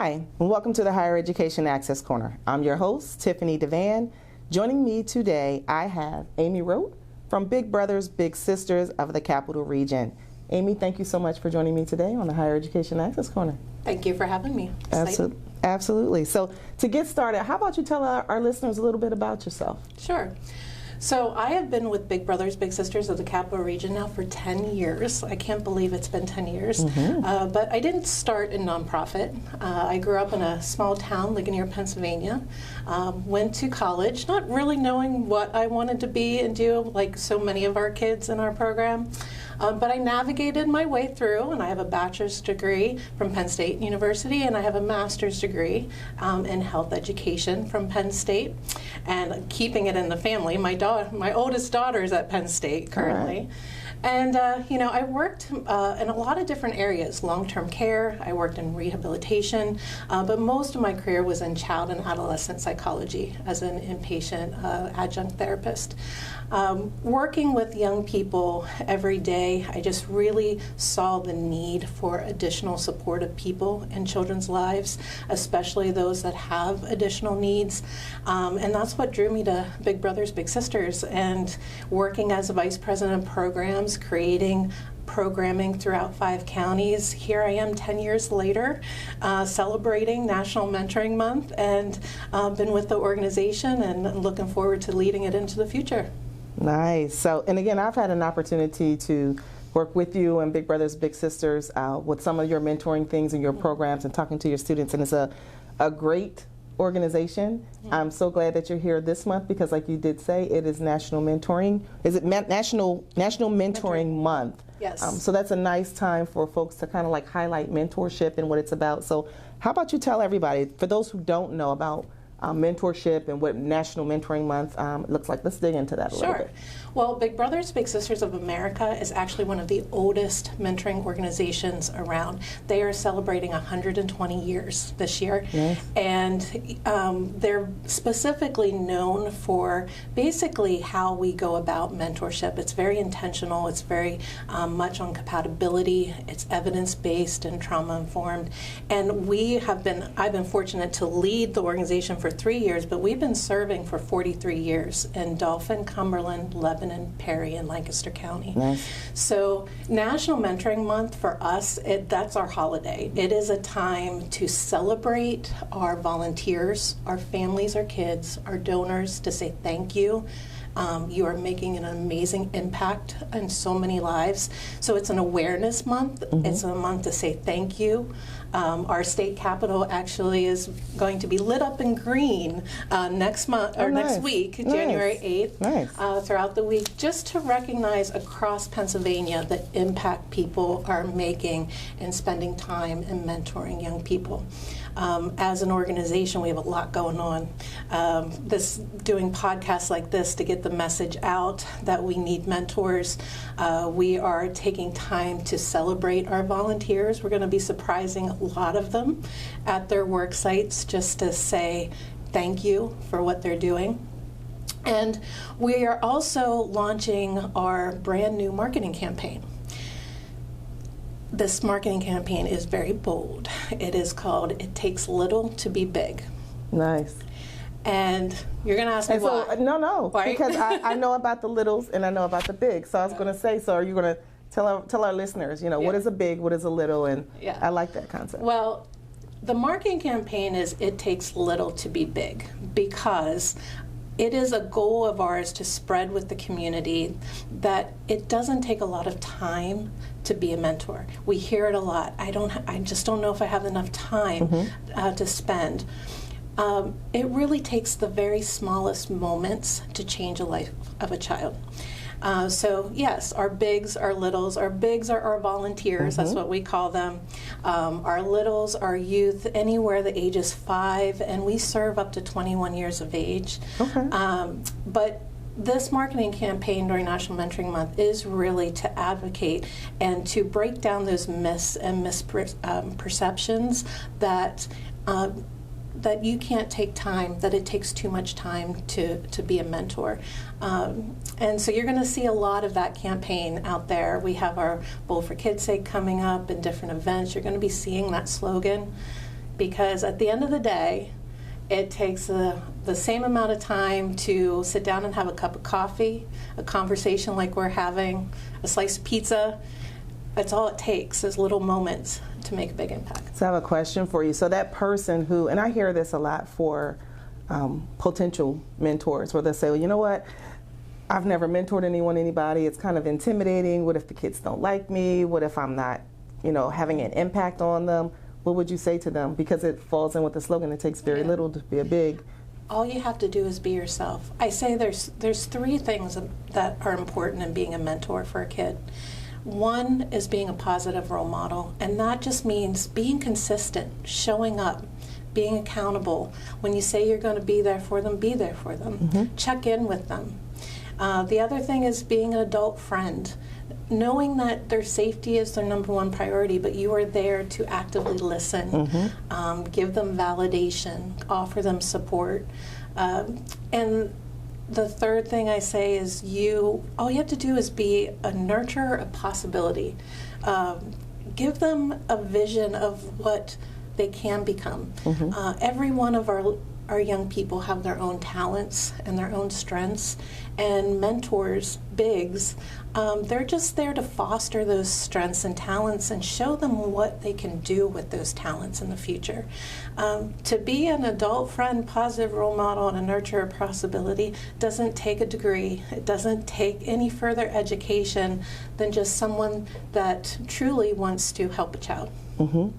Hi, and welcome to the Higher Education Access Corner. I'm your host, Tiffanie DeVan. Joining me today, I have Amy Rote from Big Brothers Big Sisters of the Capital Region. Amy, thank you so much for joining me today on the Higher Education Access Corner. Thank you for having me. Absolutely. So to get started, how about you tell our listeners a little bit about yourself? Sure. So I have been with Big Brothers Big Sisters of the Capital Region now for 10 years. I can't believe it's been 10 years. But I didn't start in nonprofit. I grew up in a small town, Ligonier, Pennsylvania. Went to college, not really knowing what I wanted to be and do, like so many of our kids in our program. But I navigated my way through, and I have a bachelor's degree from Penn State University, and I have a master's degree in health education from Penn State. And keeping it in the family, my oldest daughter is at Penn State currently. Right. And, I worked in a lot of different areas, long-term care, I worked in rehabilitation, but most of my career was in child and adolescent psychology as an inpatient adjunct therapist. Working with young people every day, I just really saw the need for additional supportive people in children's lives, especially those that have additional needs. And that's what drew me to Big Brothers Big Sisters, and working as a vice president of programs, creating programming throughout 5 counties. Here I am 10 years later, celebrating National Mentoring Month, and been with the organization and looking forward to leading it into the future. Nice. So, and again, I've had an opportunity to work with you and Big Brothers Big Sisters with some of your mentoring things and your programs and talking to your students, and it's a great organization. I'm so glad that you're here this month because, like you did say, it is National Mentoring. Is it National Mentoring Month? Yes. So that's a nice time for folks to kind of like highlight mentorship and what it's about. So how about you tell everybody, for those who don't know about mentorship and what National Mentoring Month looks like. Let's dig into that a little bit. Well, Big Brothers Big Sisters of America is actually one of the oldest mentoring organizations around. They are celebrating 120 years this year. Yes. And they're specifically known for basically how we go about mentorship. It's very intentional. It's very much on compatibility. It's evidence-based and trauma-informed. And I've been fortunate to lead the organization for 3 years, but we've been serving for 43 years in Dauphin, Cumberland, Lebanon, Perry, and Lancaster County. Nice. So National Mentoring Month for us, that's our holiday. It is a time to celebrate our volunteers, our families, our kids, our donors, to say thank you. You are making an amazing impact in so many lives. So it's an awareness month. It's a month to say thank you. Our state capitol actually is going to be lit up in green next week, January 8th, throughout the week, just to recognize across Pennsylvania the impact people are making in spending time and mentoring young people. As an organization, we have a lot going on. Doing podcasts like this to get the message out that we need mentors. We are taking time to celebrate our volunteers. We're going to be surprising a lot of them at their work sites just to say thank you for what they're doing. And we are also launching our brand new marketing campaign. This marketing campaign is very bold. It is called "It Takes Little to Be Big." Nice. And you're going to ask me why. No, right? Because I know about the littles and I know about the big. So I was going to say, so are you going to tell our listeners, what is a big, what is a little, and I like that concept. Well, the marketing campaign is "It Takes Little to Be Big," because it is a goal of ours to spread with the community that it doesn't take a lot of time to be a mentor. We hear it a lot. I just don't know if I have enough time to spend. It really takes the very smallest moments to change a life of a child. So yes, our bigs, our littles. Our bigs are our volunteers, that's what we call them. Our littles are youth, anywhere the age is 5, and we serve up to 21 years of age. But this marketing campaign during National Mentoring Month is really to advocate and to break down those myths and misperceptions that that you can't take time, that it takes too much time to be a mentor. And so you're going to see a lot of that campaign out there. We have our Bowl for Kids' Sake coming up and different events. You're going to be seeing that slogan. because at the end of the day, it takes the same amount of time to sit down and have a cup of coffee, a conversation like we're having, a slice of pizza. That's all it takes, is little moments to make a big impact. So I have a question for you. So that person who, and I hear this a lot for potential mentors, where they say, well, you know what, I've never mentored anybody. It's kind of intimidating. What if the kids don't like me? What if I'm not, having an impact on them? What would you say to them? Because it falls in with the slogan, it takes very little to be a big. All you have to do is be yourself. I say there's three things that are important in being a mentor for a kid. One is being a positive role model, and that just means being consistent, showing up, being accountable. When you say you're going to be there for them, be there for them. Mm-hmm. Check in with them. The other thing is being an adult friend, knowing that their safety is their number one priority, but you are there to actively listen, mm-hmm. Give them validation, offer them support. And the third thing I say is all you have to do is be a nurturer of possibility. Give them a vision of what they can become. Mm-hmm. Every one of our young people have their own talents and their own strengths, and mentors, bigs, they're just there to foster those strengths and talents and show them what they can do with those talents in the future. To be an adult friend, positive role model, and a nurturer of possibility doesn't take a degree. It doesn't take any further education than just someone that truly wants to help a child. Mm-hmm.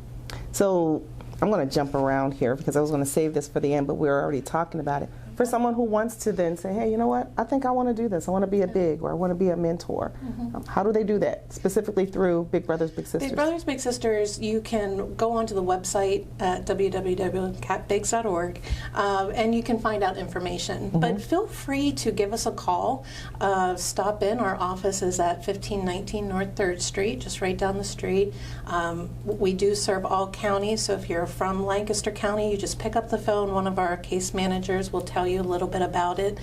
So I'm going to jump around here because I was going to save this for the end, but we were already talking about it. For someone who wants to then say, hey, you know what, I think I want to do this. I want to be a big, or I want to be a mentor. Mm-hmm. How do they do that, specifically through Big Brothers Big Sisters? Big Brothers Big Sisters, you can go onto the website at www.catbigs.org, and you can find out information. Mm-hmm. But feel free to give us a call. Stop in. Our office is at 1519 North 3rd Street, just right down the street. We do serve all counties, so if you're from Lancaster County, you just pick up the phone. One of our case managers will tell you a little bit about it.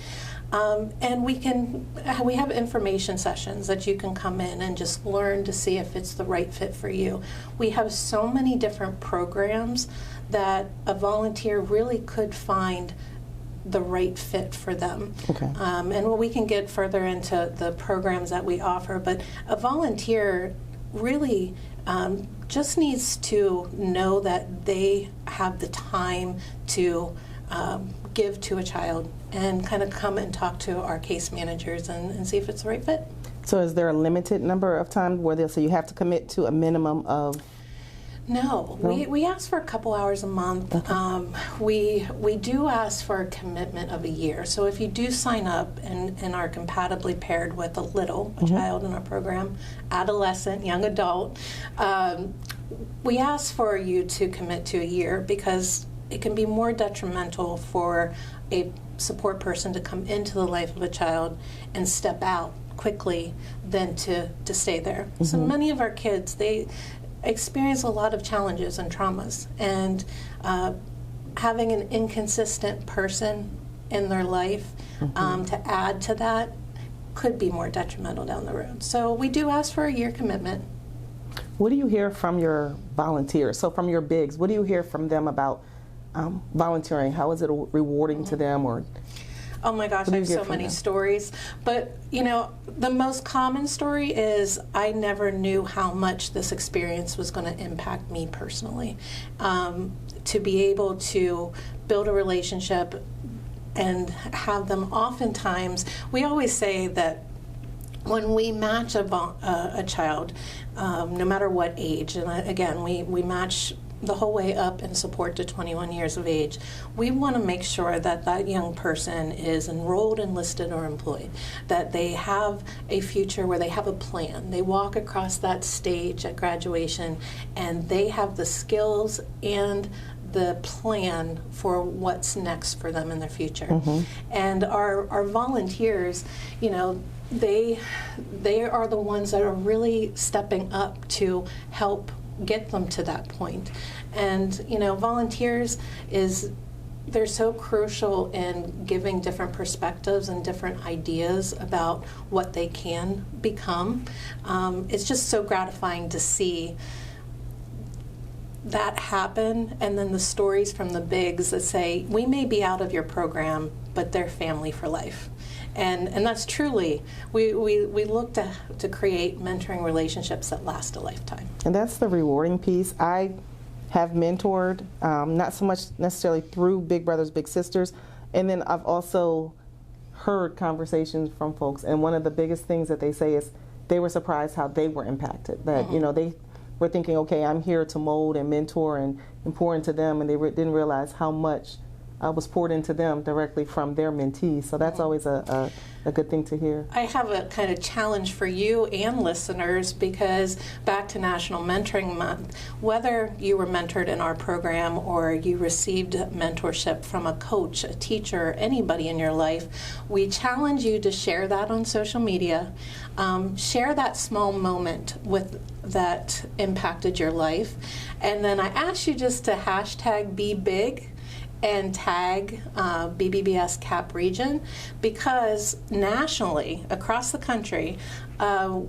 And we have information sessions that you can come in and just learn to see if it's the right fit for you. We have so many different programs that a volunteer really could find the right fit for them. Okay. And we can get further into the programs that we offer, but a volunteer really just needs to know that they have the time to give to a child and kind of come and talk to our case managers and see if it's the right fit. So is there a limited number of times where they'll say you have to commit to a minimum of? No, we ask for a couple hours a month. Okay. We do ask for a commitment of a year. So if you do sign up and are compatibly paired with a mm-hmm. child in our program, adolescent, young adult, we ask for you to commit to a year because it can be more detrimental for a support person to come into the life of a child and step out quickly than to stay there. Mm-hmm. So many of our kids, they experience a lot of challenges and traumas, and having an inconsistent person in their life mm-hmm. To add to that could be more detrimental down the road. So we do ask for a year commitment. What do you hear from your volunteers? So from your bigs, what do you hear from them about volunteering? How is it rewarding to them? Or oh my gosh, I have so many stories. But the most common story is I never knew how much this experience was going to impact me personally. To be able to build a relationship and have them, oftentimes, we always say that when we match a child, no matter what age, and again, we match the whole way up in support to 21 years of age, we want to make sure that that young person is enrolled, enlisted, or employed, that they have a future where they have a plan. They walk across that stage at graduation and they have the skills and the plan for what's next for them in their future. Mm-hmm. And our volunteers, they are the ones that are really stepping up to help get them to that point. And volunteers they're so crucial in giving different perspectives and different ideas about what they can become. It's just so gratifying to see that happen, and then the stories from the bigs that say, we may be out of your program, but they're family for life. And that's truly, we look to create mentoring relationships that last a lifetime. And that's the rewarding piece. I have mentored, not so much necessarily through Big Brothers Big Sisters, and then I've also heard conversations from folks, and one of the biggest things that they say is they were surprised how they were impacted. That you know, they were thinking, okay, I'm here to mold and mentor and pour into them, and they didn't realize how much was poured into them directly from their mentees. So that's always a good thing to hear. I have a kind of challenge for you and listeners, because back to National Mentoring Month, whether you were mentored in our program or you received mentorship from a coach, a teacher, anybody in your life, we challenge you to share that on social media. Share that small moment that impacted your life. And then I ask you just to hashtag #BeBig and tag BBBS Cap Region, because nationally, across the country,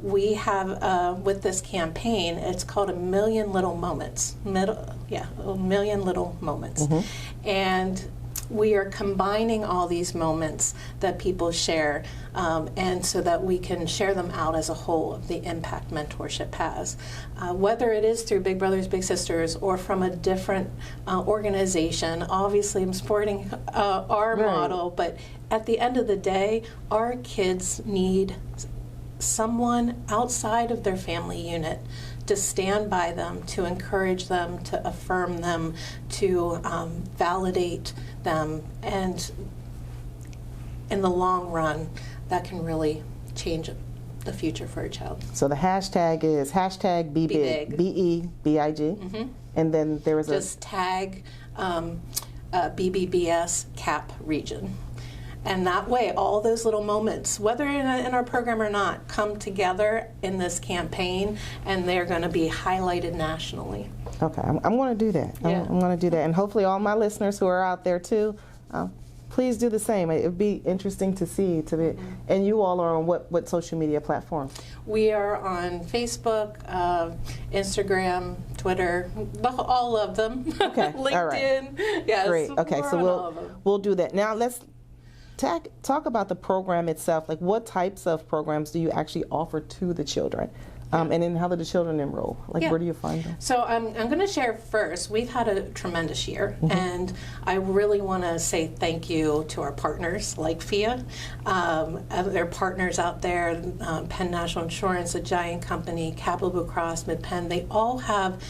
we have, with this campaign, it's called A Million Little Moments. A Million Little Moments. And we are combining all these moments that people share, and so that we can share them out as a whole of the impact mentorship has. Whether it is through Big Brothers Big Sisters or from a different organization, obviously I'm supporting our model, but at the end of the day, our kids need someone outside of their family unit to stand by them, to encourage them, to affirm them, to validate them, and in the long run, that can really change the future for a child. So the hashtag is hashtag #BeBig, BEBIG, and then there is just tag BBBS Cap Region. And that way, all those little moments, whether in our program or not, come together in this campaign, and they're going to be highlighted nationally. Okay, I'm going to do that. Yeah. I'm going to do that. And hopefully all my listeners who are out there too, please do the same. It would be interesting to see. And you all are on what social media platforms? We are on Facebook, Instagram, Twitter, all of them. Okay, LinkedIn. All right. Yes, great. Okay, so we'll do that. Now let's talk about the program itself. Like, what types of programs do you actually offer to the children? And then how do the children enroll? Like, where do you find them? So I'm going to share first. We've had a tremendous year, and I really want to say thank you to our partners like FIA, other partners out there, Penn National Insurance, a giant company, Capital Blue Cross, MidPenn. They all have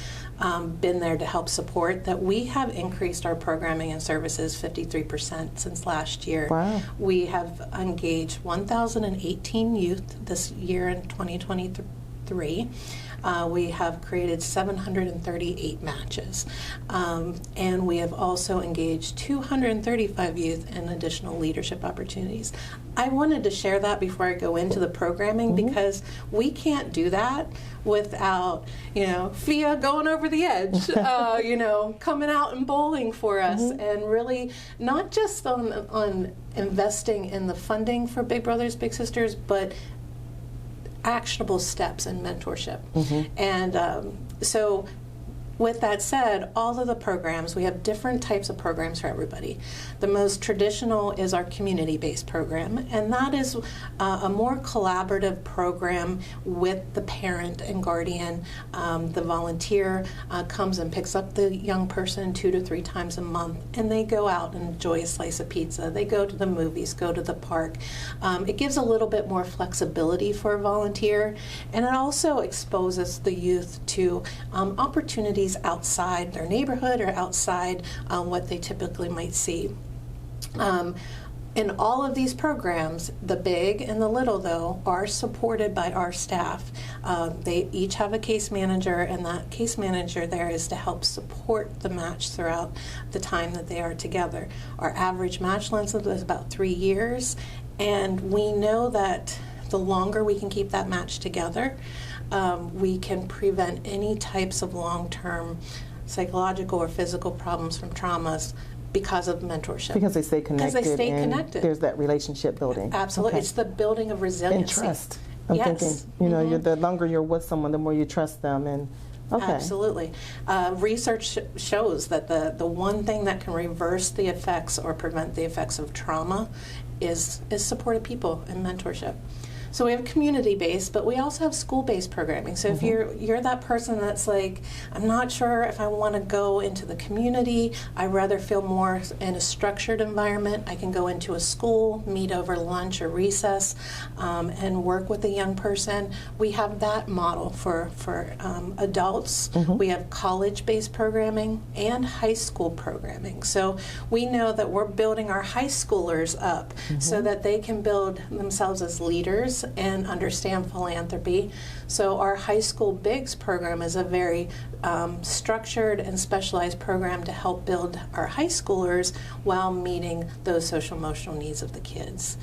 been there to help support that. We have increased our programming and services 53% since last year. Wow. We have engaged 1,018 youth this year in 2023. We have created 738 matches, and we have also engaged 235 youth in additional leadership opportunities. I wanted to share that before I go into the programming, because we can't do that without, FIA going over the edge, coming out and bowling for us, and really not just on investing in the funding for Big Brothers Big Sisters, but actionable steps in mentorship. And so with that said, all of the programs, we have different types of programs for everybody. The most traditional is our community-based program, and that is a more collaborative program with the parent and guardian. The volunteer comes and picks up the young person 2 to 3 times a month, and they go out and enjoy a slice of pizza. They go to the movies, go to the park. It gives a little bit more flexibility for a volunteer, and it also exposes the youth to opportunities outside their neighborhood or outside what they typically might see. In all of these programs, the big and the little, though, are supported by our staff. They each have a case manager, and that case manager there is to help support the match throughout the time that they are together. Our average match length is about 3 years, and we know that the longer we can keep that match together, we can prevent any types of long-term psychological or physical problems from traumas because of mentorship. Because they stay connected. Because they stay connected. There's that relationship building. Absolutely. Okay. It's the building of resiliency. And trust. I'm thinking, the longer you're with someone, the more you trust them, and Okay. Absolutely. Research shows that the one thing that can reverse the effects or prevent the effects of trauma is supportive people and mentorship. So we have community-based, but we also have school-based programming. So if you're that person that's like, I'm not sure if I want to go into the community, I'd rather feel more in a structured environment, I can go into a school, meet over lunch or recess, and work with a young person. We have that model for adults. We have college-based programming and high school programming. So we know that we're building our high schoolers up so that they can build themselves as leaders and understand philanthropy. So our high school BIGS program is a very structured and specialized program to help build our high schoolers while meeting those social emotional needs of the kids.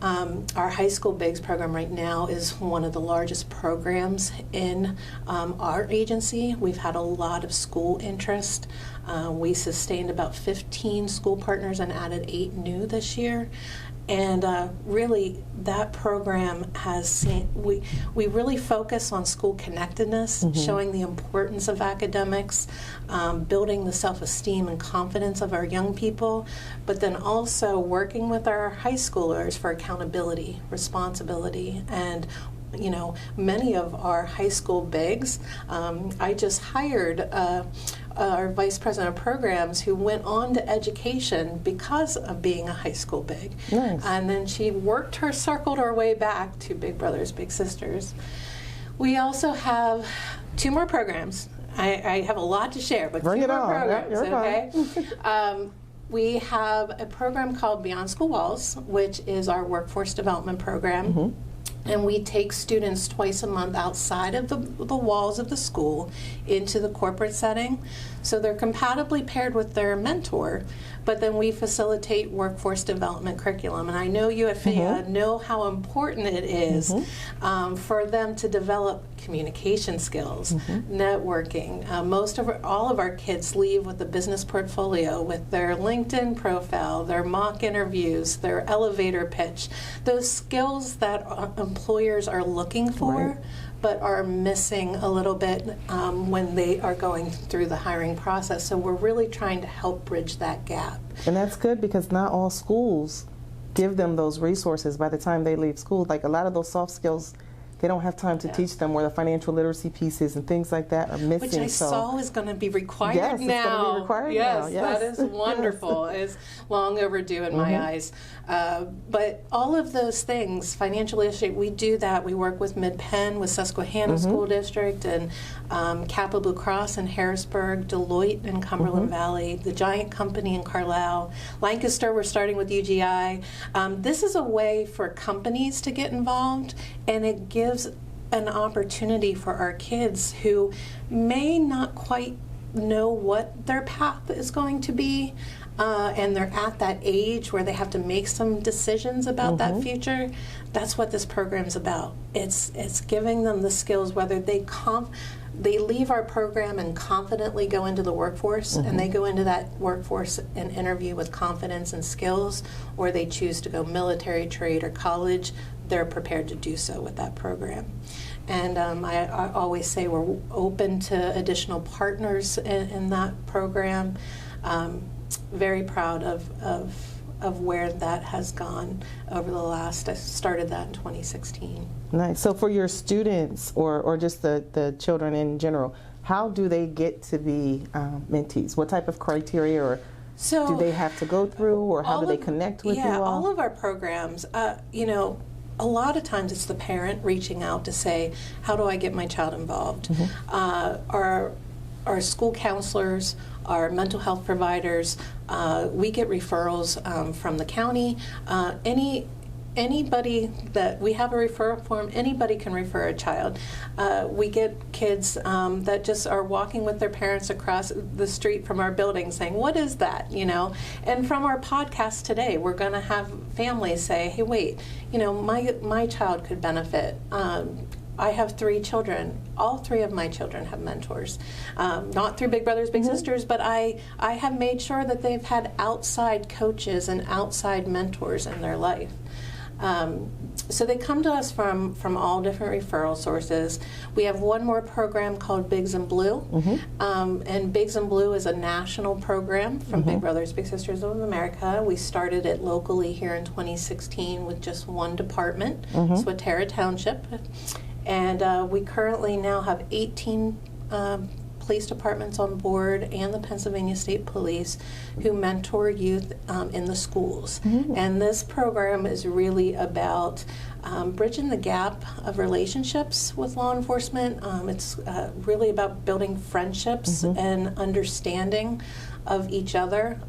Our high school BIGS program right now is one of the largest programs in our agency. We've had a lot of school interest. We sustained about 15 school partners and added 8 new this year. And really, that program has seen, we really focus on school connectedness, showing the importance of academics, building the self-esteem and confidence of our young people, but then also working with our high schoolers for accountability, responsibility, and many of our high school BIGs, I just hired our vice president of programs who went on to education because of being a high school BIG. Nice. And then she circled her way back to Big Brothers Big Sisters. We also have 2 more programs. I have a lot to share, but Bring 2 it more on. programs, Yeah, okay? We have a program called Beyond School Walls, which is our workforce development program. And we take students twice a month outside of the walls of the school into the corporate setting. So they're compatibly paired with their mentor, but then we facilitate workforce development curriculum. And I know you at FIA know how important it is for them to develop communication skills, networking. All of our kids leave with a business portfolio, with their LinkedIn profile, their mock interviews, their elevator pitch, those skills that employers are looking for, but are missing a little bit when they are going through the hiring process. So we're really trying to help bridge that gap. And that's good, because not all schools give them those resources by the time they leave school. Like, a lot of those soft skills, they don't have time to teach them, where the financial literacy pieces and things like that are missing. Which I saw is going to be required now. It's going to be required now. That is wonderful. It's long overdue in my eyes. But all of those things, financial literacy, we do that. We work with Mid-Penn, with Susquehanna School District, and Kappa Blue Cross in Harrisburg, Deloitte in Cumberland Valley, the Giant Company in Carlisle, Lancaster, we're starting with UGI. This is a way for companies to get involved, and it gives an opportunity for our kids who may not quite know what their path is going to be, and they're at that age where they have to make some decisions about that future. That's what this program's about. It's giving them the skills, whether they leave our program and confidently go into the workforce, and they go into that workforce and interview with confidence and skills, or they choose to go military, trade, or college, they're prepared to do so with that program. And I always say we're open to additional partners in that program. Very proud of where that has gone over the last, I started that in 2016. Nice. So for your students, or just the children in general, how do they get to be mentees? What type of criteria or do they have to go through, or how do they connect with you all? Yeah, all of our programs, a lot of times it's the parent reaching out to say, how do I get my child involved? Our school counselors, our mental health providers, we get referrals from the county. Anybody that we have a referral form, anybody can refer a child. We get kids that just are walking with their parents across the street from our building saying, what is that, And from our podcast today, we're going to have families say, hey, wait, my child could benefit. I have 3 children. All 3 of my children have mentors. Not through Big Brothers Big Sisters, but I have made sure that they've had outside coaches and outside mentors in their life. So they come to us from all different referral sources. We have one more program called Bigs in Blue, and Bigs in Blue is a national program from Big Brothers Big Sisters of America. We started it locally here in 2016 with just one department, Swatara Township, and we currently now have 18 police departments on board and the Pennsylvania State Police who mentor youth in the schools. And this program is really about bridging the gap of relationships with law enforcement. It's really about building friendships and understanding of each other.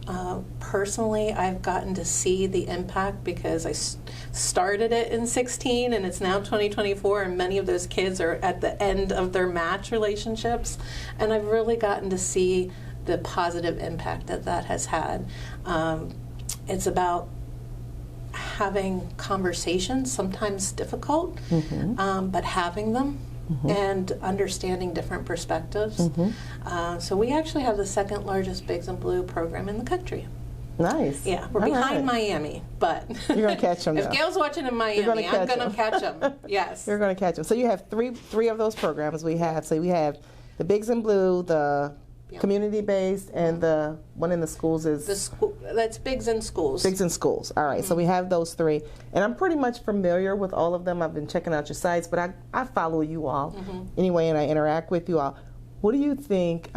Personally, I've gotten to see the impact because I started it in 16 and it's now 2024, and many of those kids are at the end of their match relationships, and I've really gotten to see the positive impact that that has had. It's about having conversations, sometimes difficult, but having them, and understanding different perspectives. So we actually have the second largest Bigs in Blue program in the country. Nice. Yeah, we're behind Miami, but you're going to catch them. If Gail's watching in Miami, I'm going to catch them. Yes. You're going to catch them. So you have three of those programs we have. So we have the Bigs in Blue, the community-based, and the one in the schools is... That's Bigs in Schools. Bigs in Schools. All right. So we have those three. And I'm pretty much familiar with all of them. I've been checking out your sites, but I follow you all anyway, and I interact with you all. What do you think...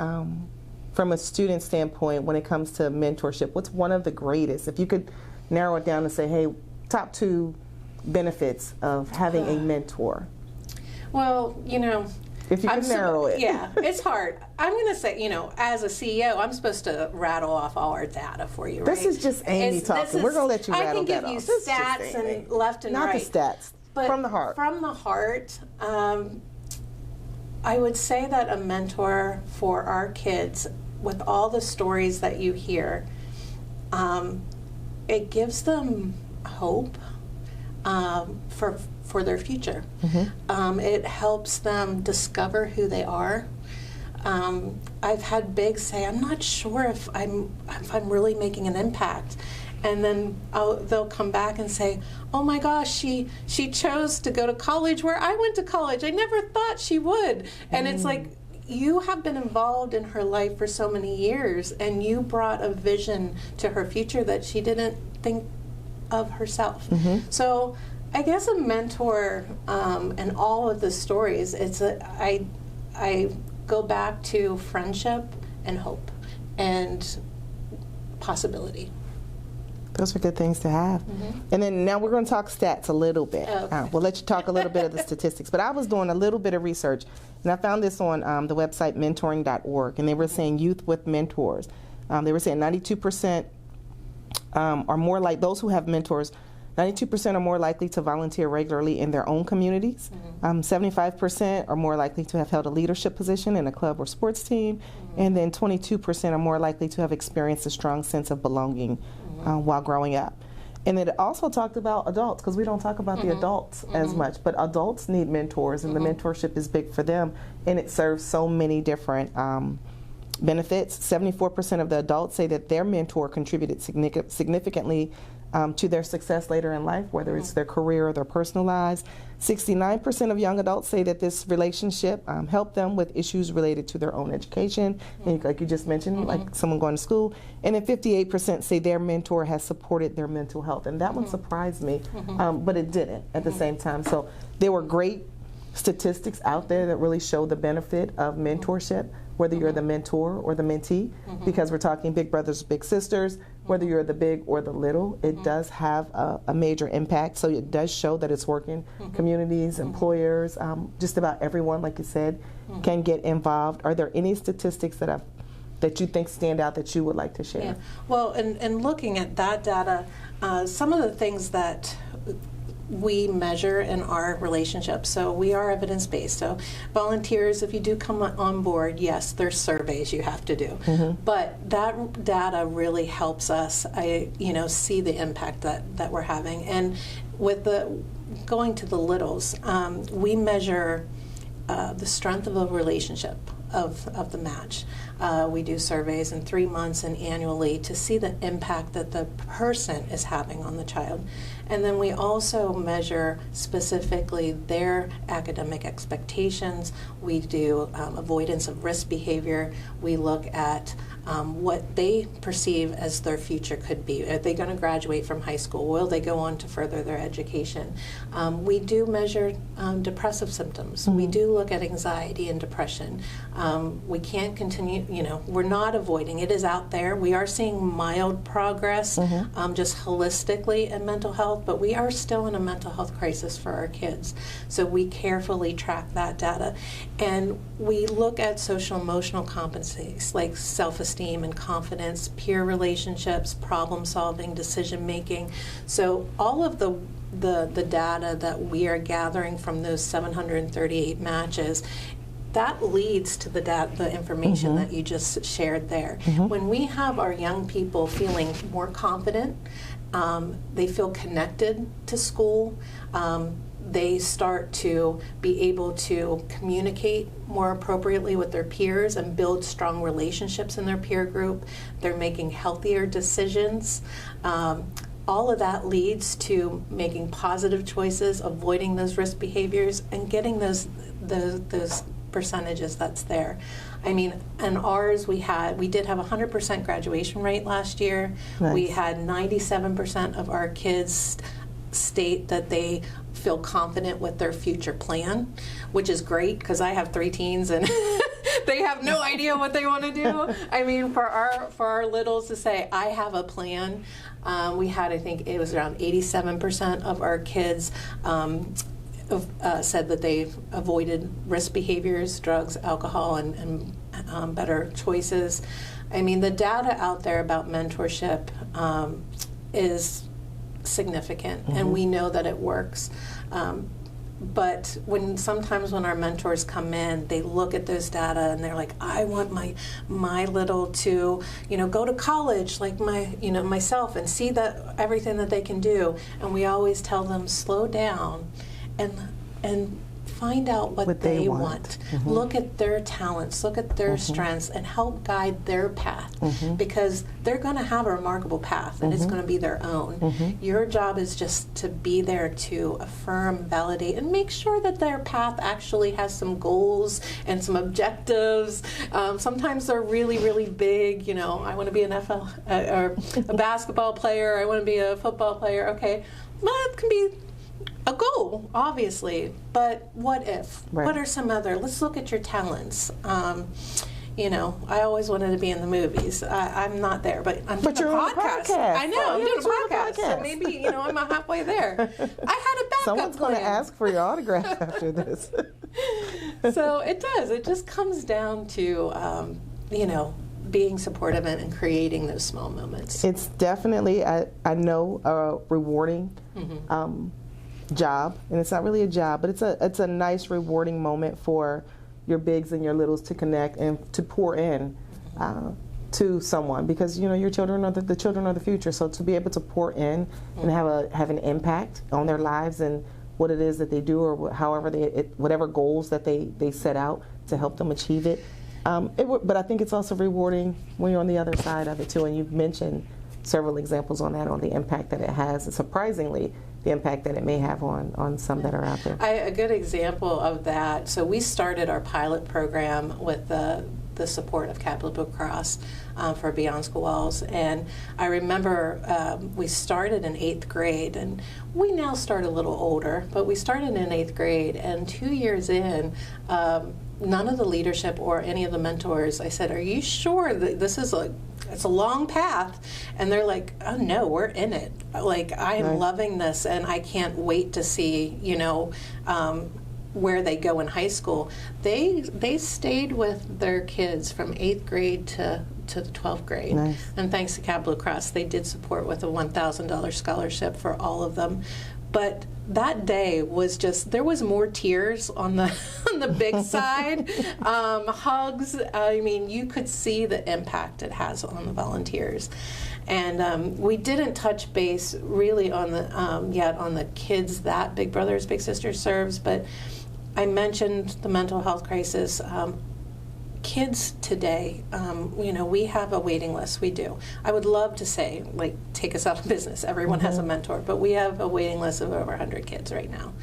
from a student standpoint, when it comes to mentorship, what's one of the greatest? If you could narrow it down and say, hey, top 2 benefits of having a mentor. Well, you know, if you can narrow it. Yeah, it's hard. I'm going to say, you know, as a CEO, I'm supposed to rattle off all our data for you, right? This is just Amy talking. We're going to let you rattle that off. I can give you stats and left and right. Not the stats, but from the heart. From the heart, I would say that a mentor for our kids, with all the stories that you hear, it gives them hope for their future. It helps them discover who they are. I've had Bigs say, I'm not sure if I'm really making an impact. And then they'll come back and say, oh my gosh, she chose to go to college where I went to college. I never thought she would. And it's like, you have been involved in her life for so many years, and you brought a vision to her future that she didn't think of herself. So I guess a mentor, and all of the stories, I go back to friendship and hope and possibility. Those are good things to have. And then now we're going to talk stats a little bit. Okay. We'll let you talk a little bit of the statistics. But I was doing a little bit of research, and I found this on the website mentoring.org, and they were saying youth with mentors. They were saying 92% are more like those who have mentors. 92% are more likely to volunteer regularly in their own communities. 75% are more likely to have held a leadership position in a club or sports team. And then 22% are more likely to have experienced a strong sense of belonging while growing up. And it also talked about adults, because we don't talk about the adults as much, but adults need mentors, and the mentorship is big for them, and it serves so many different benefits. 74% of the adults say that their mentor contributed significantly to their success later in life, whether it's their career or their personal lives. 69% of young adults say that this relationship helped them with issues related to their own education, and like you just mentioned, like someone going to school. And then 58% say their mentor has supported their mental health, and that one surprised me, but it didn't at the same time. So there were great statistics out there that really show the benefit of mentorship, whether you're the mentor or the mentee, because we're talking big brothers, big sisters, whether you're the big or the little, it does have a major impact. So it does show that it's working. Communities, employers, just about everyone, like you said, can get involved. Are there any statistics that you think stand out that you would like to share? Yeah. Well, and looking at that data, some of the things that we measure in our relationship. So we are evidence-based. So volunteers, if you do come on board, yes, there's surveys you have to do. But that data really helps us, see the impact that we're having. And with going to the littles, we measure the strength of a relationship of the match. We do surveys in 3 months and annually to see the impact that the person is having on the child. And then we also measure specifically their academic expectations. We do avoidance of risk behavior. We look at what they perceive as their future could be. Are they going to graduate from high school? Will they go on to further their education? We do measure depressive symptoms. We do look at anxiety and depression. We can't continue, we're not avoiding. It is out there. We are seeing mild progress just holistically in mental health, but we are still in a mental health crisis for our kids. So we carefully track that data. And we look at social emotional competencies like self-esteem and confidence, peer relationships, problem solving, decision making. So all of the data that we are gathering from those 738 matches, that leads to the information that you just shared there. When we have our young people feeling more confident, they feel connected to school, they start to be able to communicate more appropriately with their peers and build strong relationships in their peer group. They're making healthier decisions. All of that leads to making positive choices, avoiding those risk behaviors, and getting those percentages that's there. I mean, in ours, we did have a 100% graduation rate last year. Nice. We had 97% of our kids state that they feel confident with their future plan, which is great because I have 3 teens and they have no idea what they want to do. I mean, for our littles to say, I have a plan. We had, I think it was around 87% of our kids said that they avoided risk behaviors, drugs, alcohol, and better choices. I mean, the data out there about mentorship is significant, and we know that it works. But sometimes when our mentors come in, they look at those data and they're like, I want my little to, go to college like myself and see that everything that they can do. And we always tell them, slow down and find out what they want. Look at their talents, look at their strengths, and help guide their path, because they're going to have a remarkable path, and it's going to be their own. Your job is just to be there to affirm, validate, and make sure that their path actually has some goals and some objectives. Sometimes they're really, really big. I want to be an NFL or a basketball player. I want to be a football player. Okay, well, it can be a goal, obviously, but what if? Right. What are some other? Let's look at your talents. I always wanted to be in the movies. I'm not there, but I'm doing a podcast. I know, I'm doing a podcast. So maybe, I'm halfway there. I had a backup Someone's going to ask for your autograph after this. So it does. It just comes down to, being supportive and creating those small moments. It's definitely, I know, a rewarding job, and it's not really a job, but it's a nice rewarding moment for your bigs and your littles to connect and to pour in to someone, because your children are the children are the future. So to be able to pour in and have an impact on their lives and what it is that they do, or however whatever goals that they set out to help them achieve it. But I think it's also rewarding when you're on the other side of it too. And you've mentioned several examples on the impact that it has, and surprisingly, the impact that it may have on some that are out there. A good example of that, so we started our pilot program with the support of Capital Blue Cross for Beyond School Walls, and I remember we started in 8th grade, and we now start a little older, but we started in 8th grade, and 2 years in, none of the leadership or any of the mentors, I said, are you sure that this is it's a long path? And they're like, oh no, we're in it. Like, I am loving this, and I can't wait to see, where they go in high school. They stayed with their kids from 8th grade to the 12th grade. Nice. And thanks to Capital Cross, they did support with a $1,000 scholarship for all of them. But that day was there was more tears on the big side, hugs. I mean, you could see the impact it has on the volunteers. And we didn't touch base really on yet on the kids that Big Brothers Big Sisters serves, but I mentioned the mental health crisis. kids today, we have a waiting list. We do. I would love to say, like, take us out of business. Everyone has a mentor, but we have a waiting list of over 100 kids right now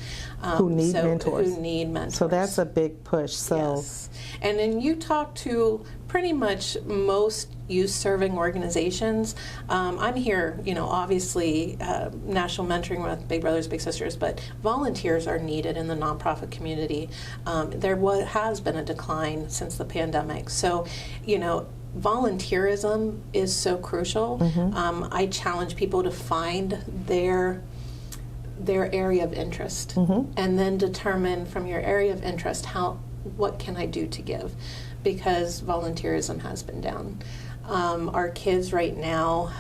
who need mentors. Who need mentors. So that's a big push. So, yes. And then you talk to pretty much most youth-serving organizations. I'm here, obviously, national mentoring with Big Brothers Big Sisters, but volunteers are needed in the nonprofit community. There has been a decline since the pandemic. So, volunteerism is so crucial. I challenge people to find their area of interest, and then determine from your area of interest what can I do to give, because volunteerism has been down. Our kids right now,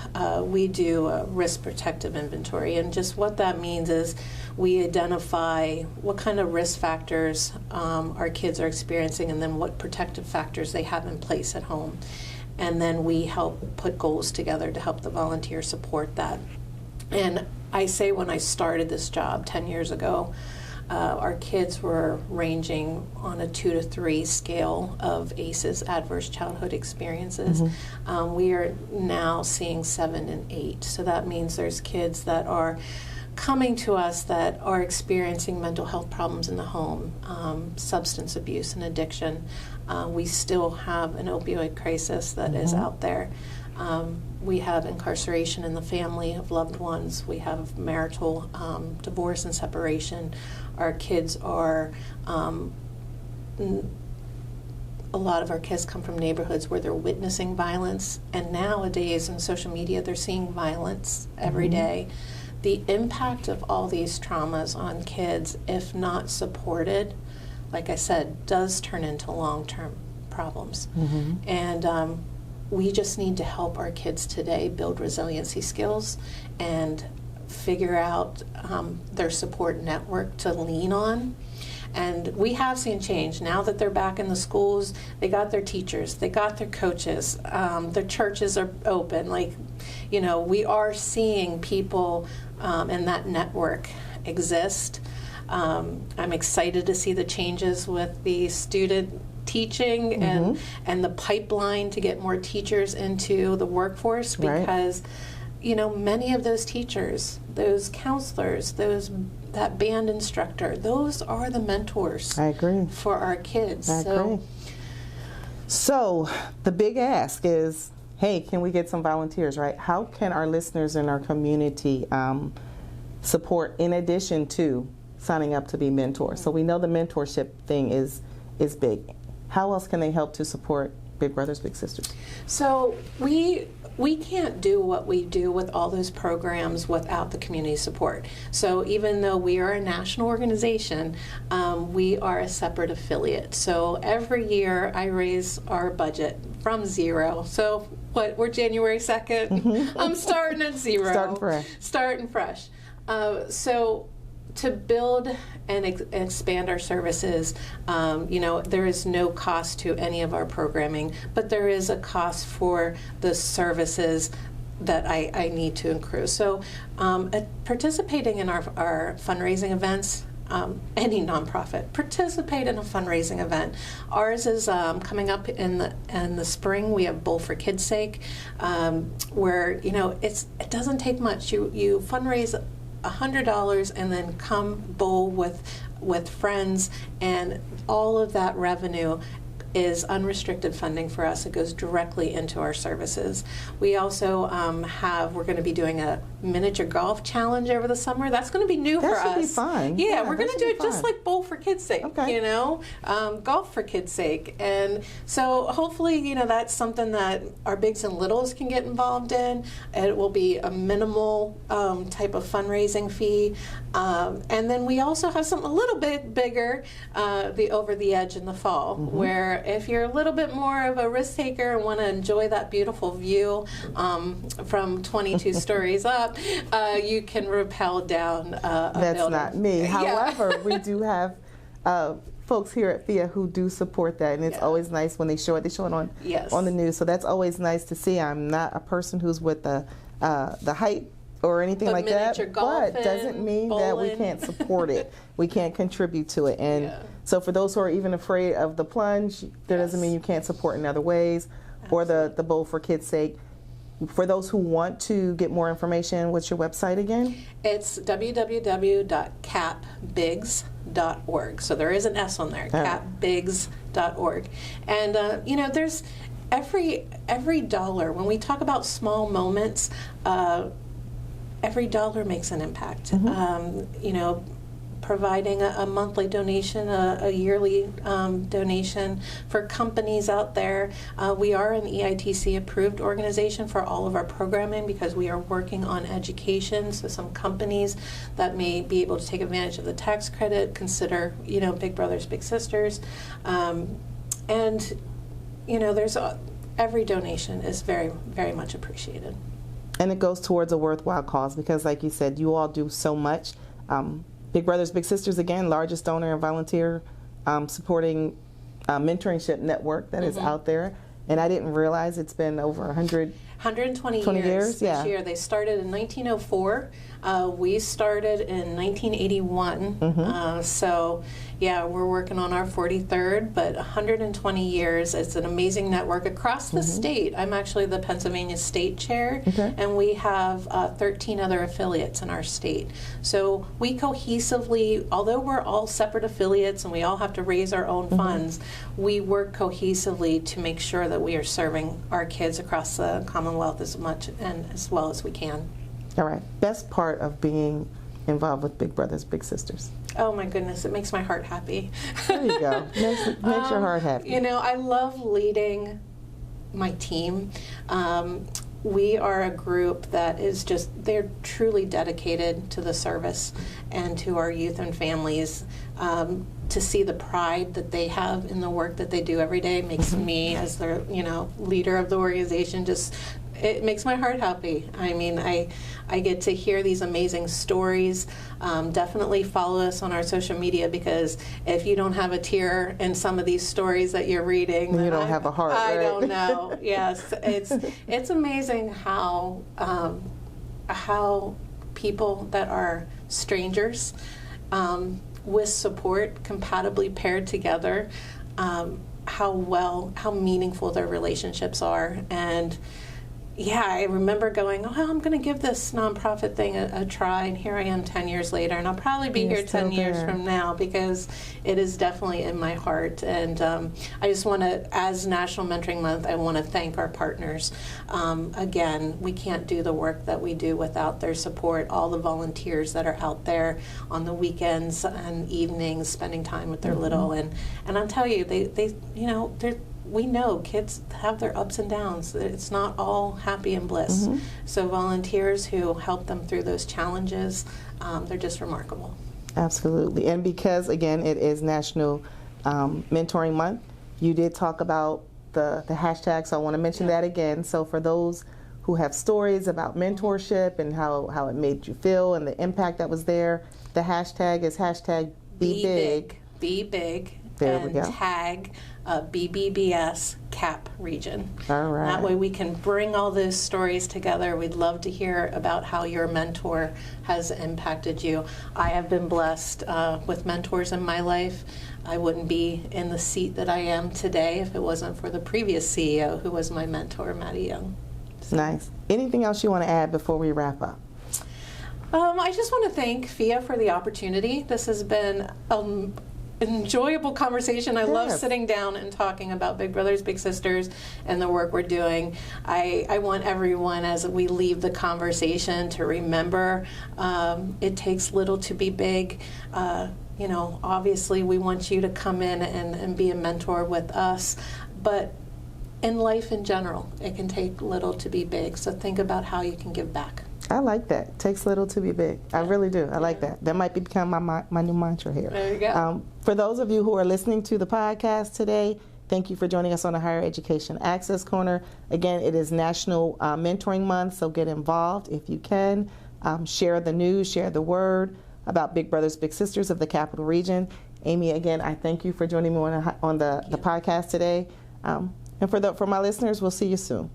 we do a risk protective inventory, and just what that means is we identify what kind of risk factors our kids are experiencing, and then what protective factors they have in place at home. And then we help put goals together to help the volunteer support that. And I say, when I started this job 10 years ago, our kids were ranging on a 2 to 3 scale of ACEs, adverse childhood experiences. We are now seeing 7 and 8. So that means there's kids that are coming to us that are experiencing mental health problems in the home, substance abuse and addiction. We still have an opioid crisis that is out there. We have incarceration in the family of loved ones. We have marital divorce and separation. Our kids are, a lot of our kids come from neighborhoods where they're witnessing violence, and nowadays in social media they're seeing violence every day. The impact of all these traumas on kids, if not supported, like I said, does turn into long-term problems. And we just need to help our kids today build resiliency skills and figure out their support network to lean on. And we have seen change. Now that they're back in the schools, they got their teachers, they got their coaches, their churches are open. We are seeing people and that network exist. I'm excited to see the changes with the student teaching and the pipeline to get more teachers into the workforce, because many of those teachers, those counselors, that band instructor, those are the mentors. I agree. For our kids. I agree. So the big ask is, hey, can we get some volunteers, right? How can our listeners in our community support in addition to signing up to be mentors? So we know the mentorship thing is big. How else can they help to support Big Brothers Big Sisters? So we can't do what we do with all those programs without the community support. So even though we are a national organization, we are a separate affiliate. So every year I raise our budget from zero. So we're January 2nd. I'm starting at zero. Starting fresh. So to build and expand our services, there is no cost to any of our programming, but there is a cost for the services that I need to accrue. So participating in our fundraising events, any nonprofit, participate in a fundraising event. Ours is coming up in the spring. We have Bowl for Kids' Sake, where it doesn't take much. You fundraise $100 and then come bowl with friends, and all of that revenue is unrestricted funding for us. It goes directly into our services. We also we're going to be doing a miniature golf challenge over the summer. That's going to be new for us. That should be fun. Yeah, we're going to do it just like Bowl for Kids' Sake, golf for kids' sake. And so hopefully, that's something that our bigs and littles can get involved in. It will be a minimal type of fundraising fee. And then we also have something a little bit bigger, the Over the Edge in the fall, where if you're a little bit more of a risk taker and want to enjoy that beautiful view from 22 stories up, you can rappel down a That's building. not me. However, we do have folks here at FIA who do support that, and it's always nice when they show it. They show it on the news, so that's always nice to see. I'm not a person who's with the height or anything But like that, miniature but golfing, doesn't mean that we bowling. can't support it. We can't contribute to it. And Yeah. so for those who are even afraid of the plunge, that doesn't Yes. mean you can't support in other ways, or the Bowl for Kids' Sake. For those who want to get more information, what's your website again? It's www.capbigs.org. So there is an S on there, capbigs.org. And, there's every dollar, when we talk about small moments, every dollar makes an impact. Providing a monthly donation, a yearly donation for companies out there. We are an EITC approved organization for all of our programming because we are working on education. So some companies that may be able to take advantage of the tax credit consider, Big Brothers Big Sisters. There's every donation is very, very much appreciated. And it goes towards a worthwhile cause because, like you said, you all do so much. Big Brothers Big Sisters, again, largest donor and volunteer supporting mentorship network that is out there. And I didn't realize it's been over 120 years this year. They started in 1904. We started in 1981. So, yeah, we're working on our 43rd, but 120 years. It's an amazing network across the state. I'm actually the Pennsylvania State Chair, and we have 13 other affiliates in our state. So we cohesively, although we're all separate affiliates and we all have to raise our own funds, we work cohesively to make sure that we are serving our kids across the Commonwealth as much and as well as we can. All right. Best part of being involved with Big Brothers Big Sisters? Oh my goodness, it makes my heart happy. There you go. Makes your heart happy. I love leading my team. We are a group that is they're truly dedicated to the service and to our youth and families. To see the pride that they have in the work that they do every day makes me, as their leader of the organization, it makes my heart happy. I mean, I get to hear these amazing stories. Definitely follow us on our social media because if you don't have a tear in some of these stories that you're reading, then you don't have a heart. I right? don't know. Yes, it's amazing how people that are strangers with support, compatibly paired together, how meaningful their relationships are. And yeah, I remember going, I'm going to give this nonprofit thing a try, and here I am 10 years later, and I'll probably be here 10 years from now because it is definitely in my heart. And I just want to, as National Mentoring Month, I want to thank our partners. Again, we can't do the work that we do without their support, all the volunteers that are out there on the weekends and evenings spending time with their little. And I'll tell you, we know kids have their ups and downs. It's not all happy and bliss. So volunteers who help them through those challenges, they're just remarkable. Absolutely. And because, again, it is National Mentoring Month, you did talk about the hashtag, so I want to mention that again. So for those who have stories about mentorship and how it made you feel and the impact that was there, the hashtag is hashtag Be Big. Be Big. There we go. Tag BBBS Cap Region. All right. That way we can bring all those stories together. We'd love to hear about how your mentor has impacted you. I have been blessed with mentors in my life. I wouldn't be in the seat that I am today if it wasn't for the previous CEO who was my mentor, Maddie Young. So. Nice. Anything else you want to add before we wrap up? I just want to thank FIA for the opportunity. This has been enjoyable conversation. I love sitting down and talking about Big Brothers Big Sisters and the work we're doing. I want everyone, as we leave the conversation, to remember it takes little to be big. Obviously we want you to come in and be a mentor with us, but in life in general, it can take little to be big. So think about how you can give back. I like that. It takes little to be big. I really do. I like that. That might become my new mantra here. There you go. For those of you who are listening to the podcast today, thank you for joining us on the Higher Education Access Corner. Again, it is National Mentoring Month, so get involved if you can. Share the news, share the word about Big Brothers Big Sisters of the Capital Region. Amy, again, I thank you for joining me on the podcast today. And for my listeners, we'll see you soon.